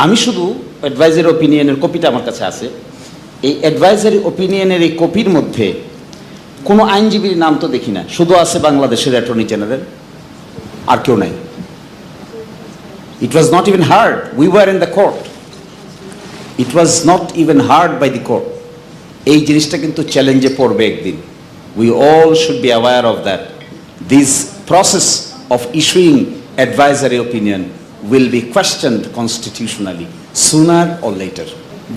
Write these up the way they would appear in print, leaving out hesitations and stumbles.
আমি শুধু অ্যাডভাইজারি ওপিনিয়নের কপিটা আমার কাছে আছে। এই অ্যাডভাইজারি ওপিনিয়নের এই কপির মধ্যে কোনো আইনজীবীর নাম তো দেখি না, শুধু আছে বাংলাদেশের অ্যাটর্নি জেনারেল, আর কেউ নাই। It was not even heard, we were in the court, it was not even heard by the court. এই জিনিসটা কিন্তু চ্যালেঞ্জে পড়বে একদিন। We all should be aware of that this process of issuing advisory opinion will be questioned constitutionally sooner or later.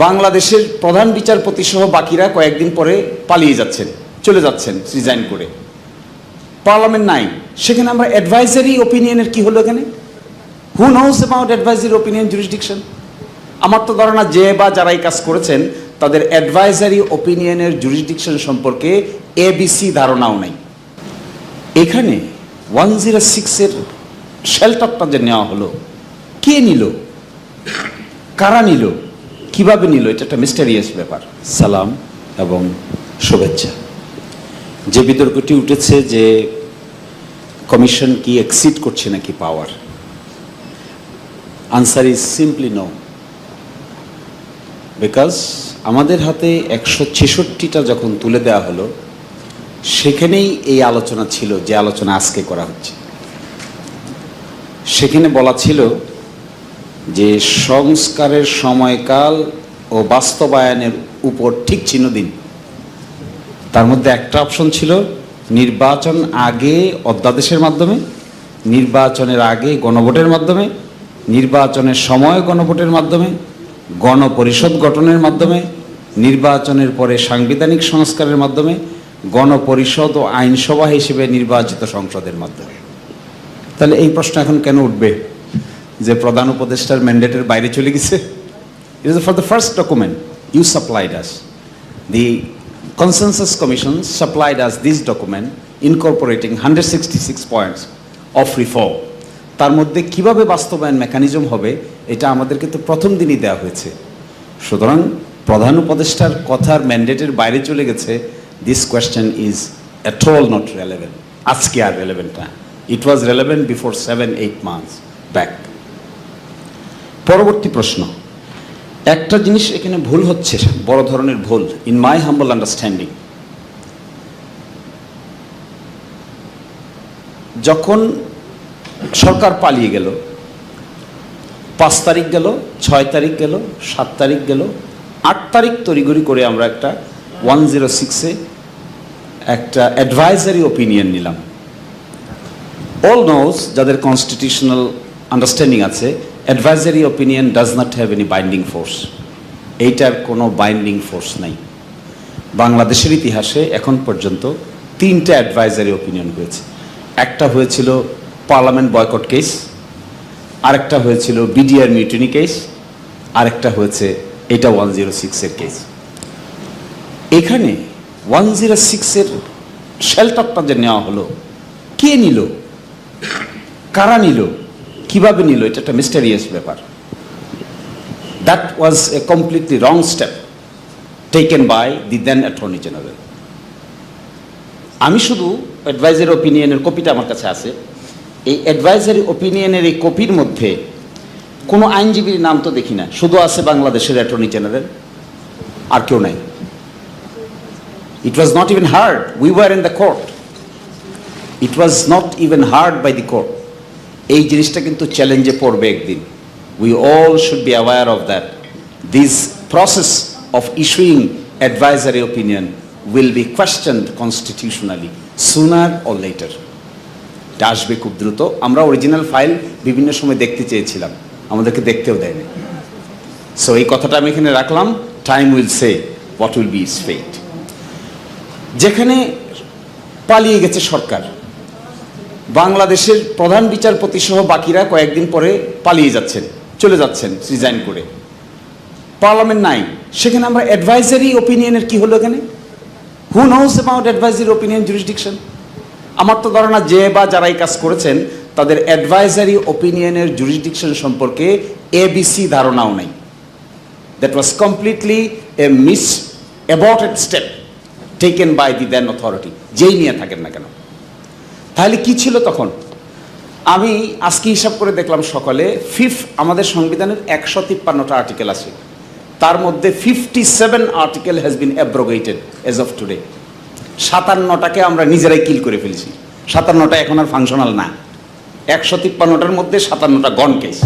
বাংলাদেশের প্রধান বিচারপতি সহ বাকিরা কয়েকদিন পরে পালিয়ে যাচ্ছেন, চলে যাচ্ছেন রিজাইন করে। পার্লামেন্ট নাই, সেখানে আমরা অ্যাডভাইজারি ওপিনিয়নের কি হলো এখানে? Who knows about advisory opinion jurisdiction? আমার তো ধারণা যে বা যারা এই কাজ করেছেন তাদের অ্যাডভাইজারি ওপিনিয়নের জুরিসডিকশন সম্পর্কে এবিসি ধারণাও নাই। এখানে 106-এর শেল্টারটা যে নেওয়া হলো, কে নিল, কারা নিল, কিভাবে নিল, এটা একটা মিস্টেরিয়াস ব্যাপার। সালাম এবং শুভেচ্ছা। যে বিতর্কটি উঠেছে যে কমিশন কি এক্সিড করছে নাকি power, answer is simply no. Because আমাদের হাতে 166টা যখন তুলে দেওয়া হলো, সেখানেই এই আলোচনা ছিল যে আলোচনা আজকে করা হচ্ছে। সেখানে বলা ছিল যে সংস্কারের সময়কাল ও বাস্তবায়নের উপর ঠিক চিহ্ন দিন। তার মধ্যে একটা অপশন ছিল নির্বাচন আগে অধ্যাদেশের মাধ্যমে, নির্বাচনের আগে গণভোটের মাধ্যমে, নির্বাচনের সময় গণভোটের মাধ্যমে, গণপরিষদ গঠনের মাধ্যমে, নির্বাচনের পরে সাংবিধানিক সংস্কারের মাধ্যমে, গণপরিষদ ও আইনসভা হিসেবে নির্বাচিত সংসদের মাধ্যমে। তাহলে এই প্রশ্ন এখন কেন উঠবে যে প্রধান উপদেষ্টার ম্যান্ডেটের বাইরে চলে গেছে? It is for the first document you supplied us, the consensus commission supplied us this document incorporating 166 points of reform. তার মধ্যে কিভাবে বাস্তবায়ন মেকানিজম হবে এটা আমাদেরকে তো প্রথম দিনই দেওয়া হয়েছে। সুতরাং প্রধান উপদেষ্টার কথার ম্যান্ডেটের বাইরে চলে গেছে, this question is at all not relevant. আজকে আর রেলেভেন্ট না, ইট ওয়াজ রেলেভেন্ট বিফোর 7-8 মান্থস ব্যাক। পরবর্তী প্রশ্ন, একটা জিনিস এখানে ভুল হচ্ছে, বড় ধরনের ভুল, ইন মাই হাম্বল আন্ডারস্ট্যান্ডিং। যখন সরকার পালিয়ে গেল, 5 তারিখ গেল, 6 তারিখ গেল, 7 তারিখ গেল, 8 তারিখ তড়িঘড়ি করে আমরা একটা 106-এ একটা অ্যাডভাইজারি ওপিনিয়ন নিলাম। অল নোজ, যাদের কনস্টিটিউশনাল আন্ডারস্ট্যান্ডিং আছে, advisory opinion does not have any binding force. এইটার কোনো বাইন্ডিং ফোর্স নাই। বাংলাদেশের ইতিহাসে এখন পর্যন্ত 3টা অ্যাডভাইজারি ওপিনিয়ন হয়েছে। একটা হয়েছিল পার্লামেন্ট বয়কট কেস, আরেকটা হয়েছিল বিডিআর মিউটিনি কেস, আরেকটা হয়েছে এটা 106-এর কেস। এখানে 106-এর শেল্টারটা যে নেওয়া হলো, কে নিল, কারা নিল, কিভাবে নিল, এটা একটা মিস্টেরিয়াস ব্যাপার। That was a completely wrong step taken by the then attorney general. আমি শুধু অ্যাডভাইজারি ওপিনিয়নের কপিটা আমার কাছে আছে। এই অ্যাডভাইজারি ওপিনিয়নের এই কপির মধ্যে কোনো আইনজীবীর নাম তো দেখি না, শুধু আছে বাংলাদেশের অ্যাটর্নি জেনারেল, আর কেউ নাই। It was not even heard, we were in the court, it was not even heard by the court. এই জিনিসটা কিন্তু চ্যালেঞ্জে পড়বে একদিন। We all should be aware of that this process of issuing advisory opinion will be questioned constitutionally sooner or later. এটা আসবে খুব দ্রুত। আমরা অরিজিনাল ফাইল বিভিন্ন সময় দেখতে চেয়েছিলাম, আমাদেরকে দেখতেও দেয়নি। সো এই কথাটা আমি এখানে রাখলাম, time will say what will be its fate. যেখানে পালিয়ে গেছে সরকার, বাংলাদেশের প্রধান বিচারপতি সহ বাকিরা কয়েকদিন পরে পালিয়ে যাচ্ছেন, চলে যাচ্ছেন রিজাইন করে। পার্লামেন্ট নাই, সেখানে আমরা অ্যাডভাইজারি ওপিনিয়নের কি হলো এখানে? Who knows about advisory opinion jurisdiction? আমার তো ধারণা যে বা যারা এই কাজ করেছেন তাদের অ্যাডভাইজারি ওপিনিয়নের জুরিসডিকশন সম্পর্কে এবিসি ধারণাও নেই। That was completely a miss aborted step taken by the then authority, যেই নিয়ে থাকেন না কেন। তাহলে কি ছিল তখন? আমি আজকে হিসাব করে দেখলাম সকালে আমাদের সংবিধানের 153টা আর্টিকেল আছে, তার মধ্যে 57 article has been abrogated as of today. 57টাকে আমরা নিজেরাই কিল করে ফেলছি, 57টা এখন আর ফাংশনাল না। 153টার মধ্যে 57টা গন কেস।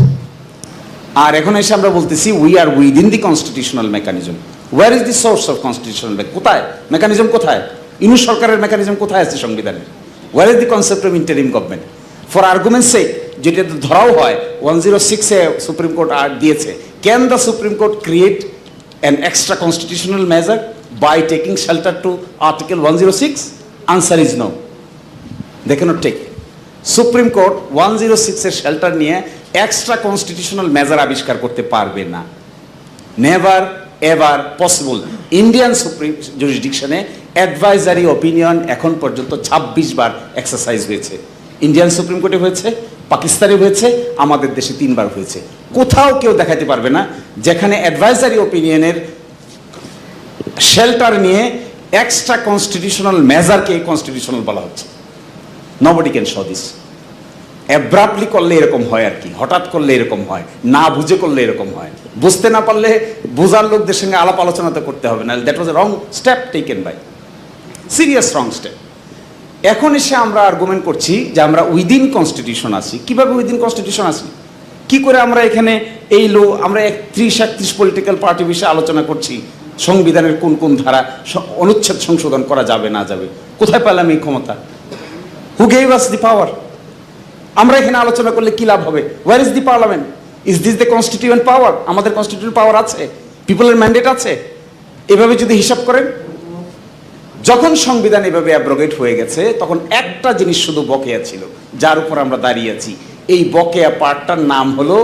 আর এখন এসে আমরা বলতেছি we are within the constitutional mechanism. Where is the source of constitutional, কোথায় মেকানিজম, কোথায় ইউনিট সরকারের মেকানিজম, কোথায় আছে সংবিধানে? Where is the concept of interim government? For argument's sake, যেটা ধরাও হয় 106-এ সুপ্রিম কোর্ট দিয়েছে, can the Supreme Court create an extra constitutional measure by taking shelter to article 106? Answer is no, they cannot take. Supreme Court 106-এর shelter নিয়ে extra constitutional measure আবিষ্কার করতে পারবে না। Never ever possible. Indian Supreme জুরিসডিকশনে advisory opinion এখন পর্যন্ত 26 বার এক্সারসাইজ হয়েছে। ইন্ডিয়ান সুপ্রিম কোর্টে হয়েছে, পাকিস্তানে হয়েছে, আমাদের দেশে 3 বার হয়েছে। কোথাও কেউ দেখাতে পারবে না যেখানে অ্যাডভাইজারি অপিনিয়নের শেল্টার নিয়ে এক্সট্রা কনস্টিটিউশনাল মেজারকে কনস্টিটিউশনাল বলা হচ্ছে। Nobody can show this. Abruptly করলে এরকম হয় আর কি, হঠাৎ করলে এরকম হয়, না বুঝে করলে এরকম হয়। বুঝতে না পারলে বোঝার লোকদের সঙ্গে আলাপ আলোচনা তো করতে হবে না। That was a wrong step taken by, serious wrong step. এখন এসে আমরা আর্গুমেন্ট করছি যে আমরা উইদিন কনস্টিটিউশন আছি। কিভাবে উইদিন কনস্টিটিউশন আছি? কি করে আমরা এখানে এই আমরা 31 পলিটিক্যাল পার্টি বিষয়ে আলোচনা করছি, সংবিধানের কোন কোন ধারা অনুচ্ছেদ সংশোধন করা যাবে না যাবে? কোথায় পেলাম এই ক্ষমতা? Who gave us the power? আমরা এখানে আলোচনা করলে কি লাভ হবে? Where is the parliament? Is this the constituent power? আমাদের কনস্টিটিউয়েন্ট পাওয়ার আছে, পিপলের ম্যান্ডেট আছে। এভাবে যদি হিসাব করেন, যখন সংবিধান এভাবে অ্যাব্রোগেট হয়ে গেছে তখন একটা জিনিস শুধু বকেয়া ছিল, যার উপর আমরা দাঁড়িয়ে আছি। এই বকেয়া পার্টটার নাম হলো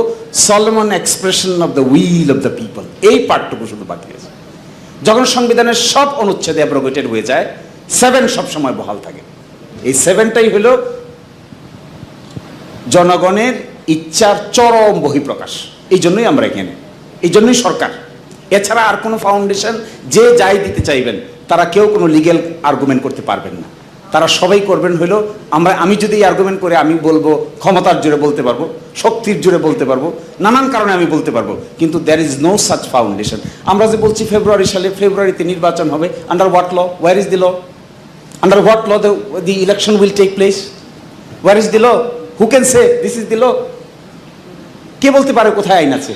Solomon expression of the will of the people. এই পার্টটুকু শুধু বাকি আছে। যখন সংবিধানের সব অনুচ্ছেদ অ্যাব্রোগেটেড হয়ে যায়, 7 সবসময় বহাল থাকে। এই 7টাই হলো জনগণের ইচ্ছার চরম বহিঃপ্রকাশ। এই জন্যই আমরা এখানে, এই জন্যই সরকার। এছাড়া আর কোনো ফাউন্ডেশন যে যাই দিতে চাইবেন তারা কেউ কোনো লিগ্যাল আর্গুমেন্ট করতে পারবেন না। তারা সবাই করবেন হলো আমি যদি এই আর্গুমেন্ট করে আমি বলবো, ক্ষমতার জোরে বলতে পারবো, শক্তির জোরে বলতে পারবো, নানান কারণে আমি বলতে পারবো, কিন্তু there is no such foundation. আমরা যে বলছি ফেব্রুয়ারিতে নির্বাচন হবে, under what law? Where is the law? Under what law the election will take place? Where is the law? Who can say this is the law? কে বলতে পারে কোথায় আইন আছে?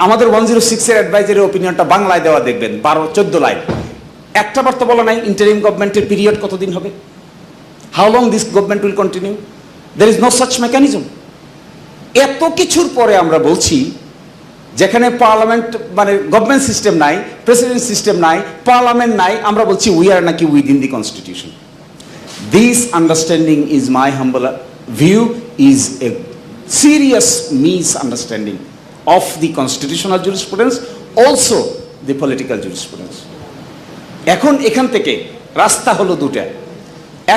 আমাদের 106-এর অ্যাডভাইজারি অপিনিয়নটা বাংলায় দেওয়া দেখবেন, 12-14 লাইন। একটা বার তো বলা নাই ইন্টারিম গভর্নমেন্টের পিরিয়ড কতদিন হবে, how long this government will continue. There is no such mechanism. এত কিছুর পরে আমরা বলছি যেখানে পার্লামেন্ট মানে গভর্নমেন্ট সিস্টেম নাই, প্রেসিডেন্ট সিস্টেম নাই, পার্লামেন্ট নাই, আমরা বলছি উই আর নাকি within the constitution. This understanding is my humble view is a serious misunderstanding of the constitutional jurisprudence, also the political jurisprudence. এখন এখান থেকে রাস্তা হলো দুটা।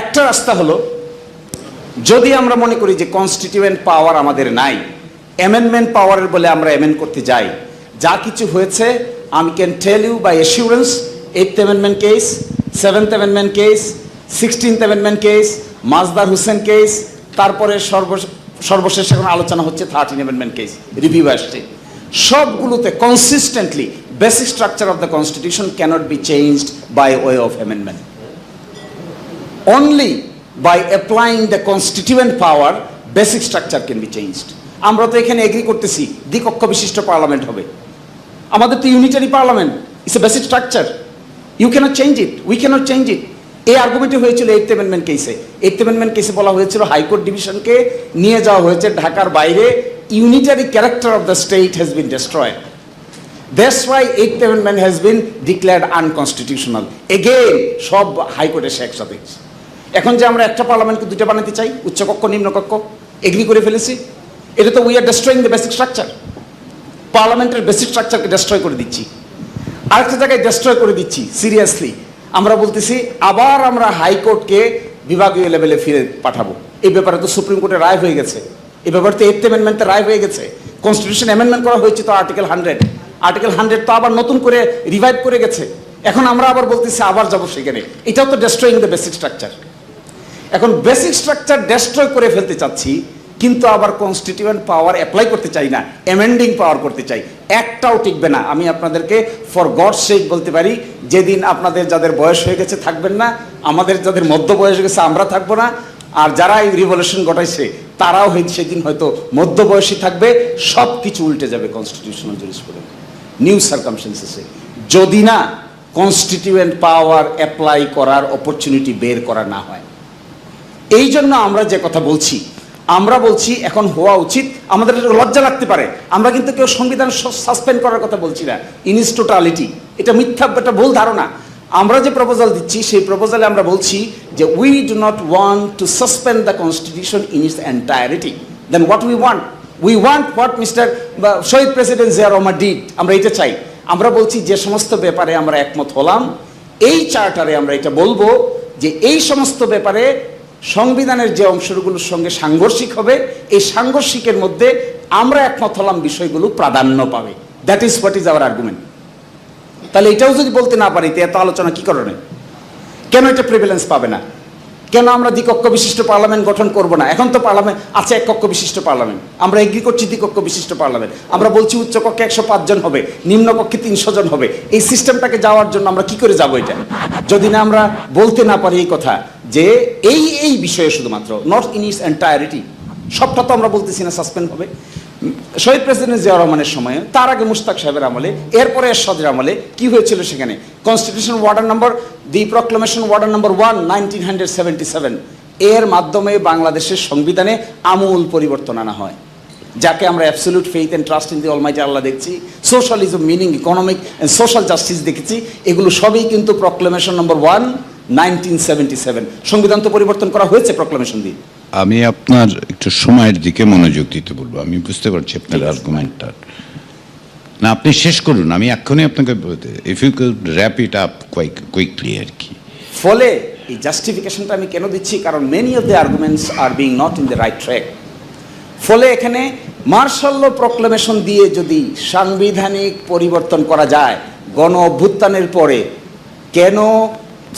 একটা রাস্তা হলো, যদি আমরা মনে করি যে কনস্টিটিউয়েন্ট পাওয়ার আমাদের নাই, অ্যামেন্ডমেন্ট পাওয়ারের বলে আমরা অ্যামেন্ড করতে যাই, যা কিছু হয়েছে আমি can tell you by assurance, 8th amendment case, 7th amendment case, 16th amendment case, Masdar Hossain case, তারপরে সর্বশেষ এখন আলোচনা হচ্ছে 13 অ্যামেন্ডমেন্ট কেস, রিভিউ আসছে। সবগুলোতে consistently basic structure of the constitution cannot be changed by way of amendment. Only by applying the constituent power basic structure can be changed. আমরা তো এখানে এগ্রি করতেছি দ্বিকক্ষ বিশিষ্ট পার্লামেন্ট হবে। আমাদের তো unitary parliament, it's a basic structure. You cannot change it, we cannot change it. এই আর্গুমেন্টে হয়েছিল 8th অ্যামেন্ডমেন্ট কেসে। 8th অ্যামেন্ডমেন্ট কেসে বলা হয়েছিল হাইকোর্ট ডিভিশনকে নিয়ে যাওয়া হয়েছে ঢাকার বাইরে, unitary character of the state has been destroyed. That's why 8th amendment has been declared unconstitutional. Again সব হাইকোর্টে এসে একসাথে। এখন যে আমরা একটা পার্লামেন্টকে দুটো বানাতে চাই, উচ্চকক্ষ নিম্নকক্ষ, এগ্রি করে ফেলেছি। এটা তো we are destroying the basic structure. পার্লামেন্টের বেসিক স্ট্রাকচারকে ডেস্ট্রয় করে দিচ্ছি, আরেকটা জায়গায় ডেস্ট্রয় করে দিচ্ছি। সিরিয়াসলি আমরা বলতেছি আবার আমরা হাইকোর্টকে বিভাগীয় লেভেলে ফিরে পাঠাবো। এই ব্যাপারে তো সুপ্রিম কোর্টের রায় হয়ে গেছে, এই ব্যাপারে তো 8th অ্যামেন্ডমেন্টের রায় হয়ে গেছে। কনস্টিটিউশন অ্যামেন্ডমেন্ট করা হয়েছে তো আর্টিকেল 100, আর্টিকেল 100 তো আবার নতুন করে রিভাইভ করে গেছে। এখন আমরা আবার বলতেছি আবার যাবো সেখানে। এটাও তো ডেস্ট্রয়িং দ্য বেসিক স্ট্রাকচার। এখন বেসিক স্ট্রাকচার ডেস্ট্রয় করে ফেলতে চাচ্ছি, কিন্তু আবার কনস্টিটিউয়েন্ট পাওয়ার অ্যাপ্লাই করতে চাই না, অ্যামেন্ডিং পাওয়ার করতে চাই, একটাও টিকবে না। আমি আপনাদেরকে ফর গড সেক বলতে পারি, যেদিন আপনাদের যাদের বয়স হয়ে গেছে থাকবেন না, আমাদের যাদের মধ্য বয়স হয়ে গেছে আমরা থাকবো না, আর যারা এই রিভলিউশন ঘটাইছে তারাও সেদিন হয়তো মধ্য বয়সী থাকবে, সব কিছু উল্টে যাবে কনস্টিটিউশনাল জুরিসপ্রুডেন্স নিউ সার্কামস্টেন্সেসে, যদি না কনস্টিটিউয়েন্ট পাওয়ার অ্যাপ্লাই করার অপরচুনিটি বের করা না হয়। এই জন্য আমরা যে কথা বলছি, আমরা বলছি এখন হওয়া উচিত, আমাদের লজ্জা লাগতে পারে, আমরা কিন্তু কেউ সংবিধান সাসপেন্ড করার কথা বলছি না ইন ইটস টোটালিটি, এটা মিথ্যা, এটা ভুল ধারণা। আমরা যে প্রপোজাল দিচ্ছি সেই প্রপোজালে আমরা বলছি যে we do not want to suspend the constitution in its entirety. Then what we want what mister Shaheed president Zia Rahman did, আমরা এটা চাই। আমরা বলছি যে সমস্ত ব্যাপারে আমরা একমত হলাম, এই চার্টারে আমরা এটা বলবো যে এই সমস্ত ব্যাপারে সংবিধানের যে অংশগুলোর সঙ্গে সাংঘর্ষিক হবে, এই সাংঘর্ষিকের মধ্যে আমরা একমত হলাম বিষয়গুলো প্রাধান্য পাবে। That is what is our argument. তাহলে এটাও যদি বলতে না পারি, এত আলোচনা কি কারণে? কেন এটা প্রিভিলেন্স পাবে না? কেন আমরা দ্বিকক্ষ বিশিষ্ট পার্লামেন্ট গঠন করব না? এখন তো পার্লামেন্ট আছে এক কক্ষ বিশিষ্ট পার্লামেন্ট, আমরা এগ্রি করছি দ্বিকক্ষ বিশিষ্ট পার্লামেন্ট, আমরা বলছি উচ্চ কক্ষে 105 জন হবে, নিম্ন কক্ষে 300 জন হবে। এই সিস্টেমটাকে যাওয়ার জন্য আমরা কি করে যাব এটা, যদি না আমরা বলতে না পারি এই কথা যে এই বিষয়ে শুধুমাত্র, নট ইন ইটস এন্টায়ারিটি, সবটা তো আমরা বলতেছি না সাসপেন্ড হবে। শহীদ প্রেসিডেন্ট জিয়া রহমানের সময়ে, তার আগে মুশতাক সাহেবের আমলে, এরপরে এরশাদের আমলে কি হয়েছিল সেখানে? কনস্টিটিউশন ওয়ার্ডার নম্বর, দি প্রক্লেমেশন ওয়ার্ডার নম্বর 1 1977, এর মাধ্যমে বাংলাদেশের সংবিধানে আমূল পরিবর্তন আনা হয়, যাকে আমরা absolute faith and trust in the almighty Allah দেখছি, socialism meaning economic and social justice দেখেছি, এগুলো সবই কিন্তু প্রক্লেমেশন নম্বর 1 1977। সংবিধান তো পরিবর্তন করা হয়েছে প্রক্লেমেশন দিয়ে। আমি আপনার একটু সময়ের দিকে মনোযোগ দিতে বলবো, আমি বুঝতে পারছি আপনার আর্গুমেন্টটা। না, আপনি শেষ করুন, আমি এক্ষুনি আপনাকে if you could wrap it up quickly আর কি। ফলে এই জাস্টিফিকেশনটা আমি কেন দিচ্ছি, কারণ many of the arguments are being not in the right track. ফলে এখানে মার্শাল ল প্রক্লেমেশন দিয়ে যদি সাংবিধানিক পরিবর্তন করা যায়, গণ অভ্যুত্থানের পরে কেন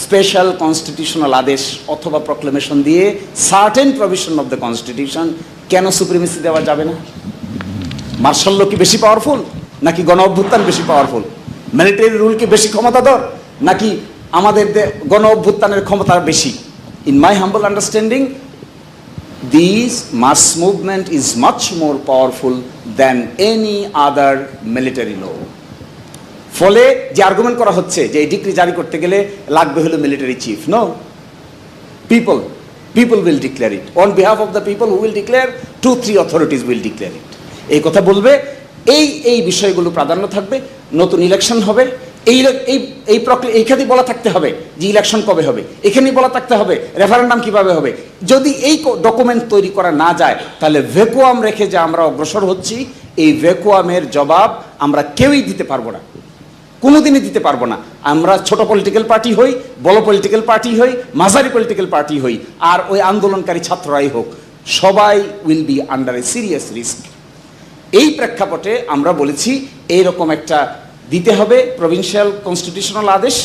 স্পেশাল কনস্টিটিউশনাল আদেশ অথবা প্রক্লেমেশন দিয়ে certain provision of the constitution কেন সুপ্রিমেসি দেওয়া যাবে না? মার্শাল ল কি বেশি পাওয়ারফুল, নাকি গণ অভ্যুত্থান বেশি পাওয়ারফুল? মিলিটারি রুল কি বেশি ক্ষমতাধর, নাকি আমাদের গণ অভ্যুত্থানের ক্ষমতা বেশি? In my humble understanding, this mass movement is much more powerful than any other military law. ফলে যে আর্গুমেন্ট করা হচ্ছে যে এই ডিক্রি জারি করতে গেলে লাগবে হলো military chief, no, people will declare it on behalf of the people, who will declare, 2-3 authorities will declare it. এই কথা বলবে, এই বিষয়গুলো প্রাধান্য থাকবে। নতুন ইলেকশন হবে, এইখানেই বলা থাকতে হবে যে ইলেকশন কবে হবে, এখানেই বলা থাকতে হবে রেফারেন্ডাম কিভাবে হবে। যদি এই ডকুমেন্ট তৈরি করা না যায়, তাহলে ভ্যাকুয়াম রেখে যে আমরা অগ্রসর হচ্ছি, এই ভ্যাকুয়ামের জবাব আমরা কেউই দিতে পারবো না, কোনোদিনই দিতে পারবো না। আমরা ছোট পলিটিক্যাল পার্টি হই, বড় পলিটিক্যাল পার্টি হই, মাঝারি পলিটিক্যাল পার্টি হই, আর ওই আন্দোলনকারী ছাত্ররাই হোক, সবাই will be under A serious risk. এই প্রেক্ষাপটে আমরা বলেছি এইরকম একটা দিতে হবে প্রভিন্সিয়াল কনস্টিটিউশনাল আদেশ,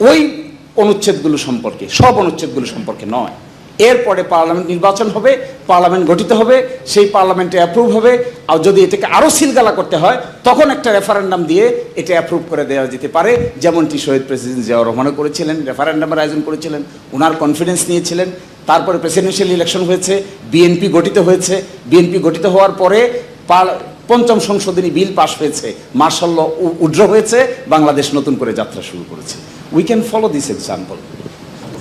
ওই অনুচ্ছেদগুলো সম্পর্কে, সব অনুচ্ছেদগুলো সম্পর্কে নয়। এরপরে পার্লামেন্ট নির্বাচন হবে, পার্লামেন্ট গঠিত হবে, সেই পার্লামেন্টে অ্যাপ্রুভ হবে, আর যদি এটাকে আরও সিলগালা করতে হয় তখন একটা রেফারেন্ডাম দিয়ে এটা অ্যাপ্রুভ করে দেওয়া যেতে পারে, যেমনটি শহীদ প্রেসিডেন্ট জিয়াউর রহমানও করেছিলেন, রেফারেন্ডামের আয়োজন করেছিলেন, ওনার কনফিডেন্স নিয়েছিলেন। তারপরে প্রেসিডেন্সিয়াল ইলেকশন হয়েছে, বিএনপি গঠিত হয়েছে, বিএনপি গঠিত হওয়ার পরে পঞ্চম সংশোধনী বিল পাশ হয়েছে, মার্শাল ল উড্র হয়েছে, বাংলাদেশ নতুন করে যাত্রা শুরু করেছে। We can follow this example.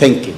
Thank you.